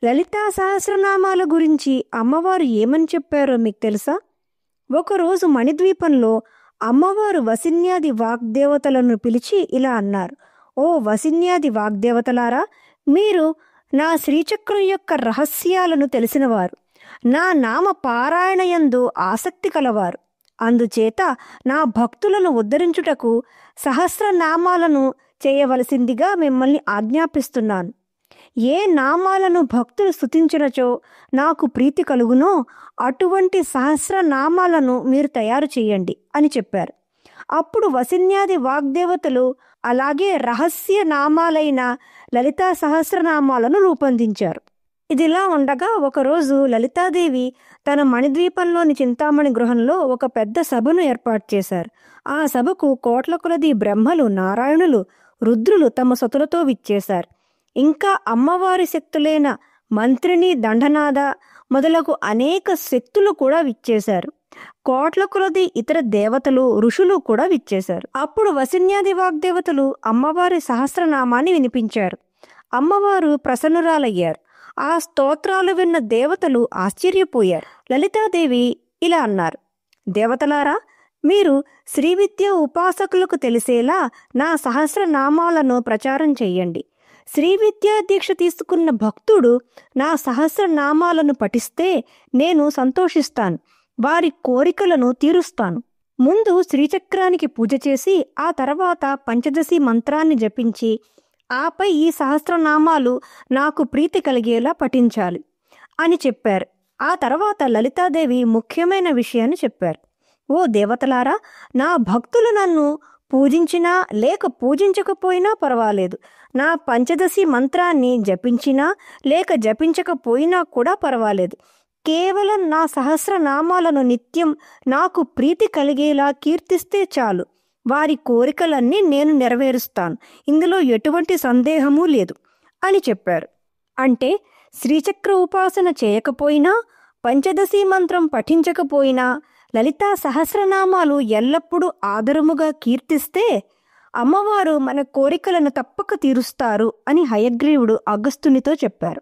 లలితా సహస్రనామాల గురించి అమ్మవారు ఏమని చెప్పారో మీకు తెలుసా? ఒకరోజు మణిద్వీపంలో అమ్మవారు వసిన్యాది వాగ్దేవతలను పిలిచి ఇలా అన్నారు: ఓ వసిన్యాది వాగ్దేవతలారా, మీరు నా శ్రీచక్రం యొక్క రహస్యాలను తెలిసినవారు, నా నామ పారాయణయందు ఆసక్తి కలవారు. అందుచేత నా భక్తులను ఉద్ధరించుటకు సహస్రనామాలను చేయవలసిందిగా మిమ్మల్ని ఆజ్ఞాపిస్తున్నాను. ఏ నామాలను భక్తులు స్తుతించినచో నాకు ప్రీతి కలుగునో అటువంటి సహస్రనామాలను మీరు తయారు చేయండి అని చెప్పారు. అప్పుడు వసిన్యాది వాగ్దేవతలు అలాగే రహస్య నామాలైన లలితా సహస్రనామాలను రూపొందించారు. ఇదిలా ఉండగా ఒకరోజు లలితాదేవి తన మణిద్వీపంలోని చింతామణి గృహంలో ఒక పెద్ద సభను ఏర్పాటు చేశారు. ఆ సభకు కోట్ల కొలది బ్రహ్మలు, నారాయణులు, రుద్రులు తమ సతులతో విచ్చేశారు. ఇంకా అమ్మవారి శక్తులైన మంత్రిని, దండనాద మొదలగు అనేక శక్తులు కూడా విచ్చేశారు. కోట్ల కొలది ఇతర దేవతలు, ఋషులు కూడా విచ్చేశారు. అప్పుడు వసిన్యాది వాగ్దేవతలు అమ్మవారి సహస్రనామాన్ని వినిపించారు. అమ్మవారు ప్రసన్నురాలయ్యారు. ఆ స్తోత్రాలు విన్న దేవతలు ఆశ్చర్యపోయారు. లలితాదేవి ఇలా అన్నారు: దేవతలారా, మీరు శ్రీ విద్య ఉపాసకులకు తెలిసేలా నా సహస్రనామాలను ప్రచారం చెయ్యండి. శ్రీ విద్యా దీక్ష తీసుకున్న భక్తుడు నా సహస్రనామాలను పఠిస్తే నేను సంతోషిస్తాను, వారి కోరికలను తీరుస్తాను. ముందు శ్రీచక్రానికి పూజ చేసి ఆ తర్వాత పంచదశి మంత్రాన్ని జపించి ఆపై ఈ సహస్రనామాలు నాకు ప్రీతి కలిగేలా పఠించాలి అని చెప్పారు. ఆ తర్వాత లలితాదేవి ముఖ్యమైన విషయాన్ని చెప్పారు: ఓ దేవతలారా, నా భక్తులు నన్ను పూజించినా లేక పూజించకపోయినా పర్వాలేదు, నా పంచదశి మంత్రాన్ని జపించినా లేక జపించకపోయినా కూడా పర్వాలేదు, కేవలం నా సహస్రనామాలను నిత్యం నాకు ప్రీతి కలిగేలా కీర్తిస్తే చాలు, వారి కోరికలన్నీ నేను నెరవేరుస్తాను, ఇందులో ఎటువంటి సందేహమూ లేదు అని చెప్పారు. అంటే శ్రీచక్ర ఉపాసన చేయకపోయినా, పంచదశి మంత్రం పఠించకపోయినా లలితా సహస్రనామాలు ఎల్లప్పుడూ ఆదరముగా కీర్తిస్తే అమ్మవారు మన కోరికలను తప్పక తీరుస్తారు అని హయగ్రీవుడు అగస్త్యునితో చెప్పారు.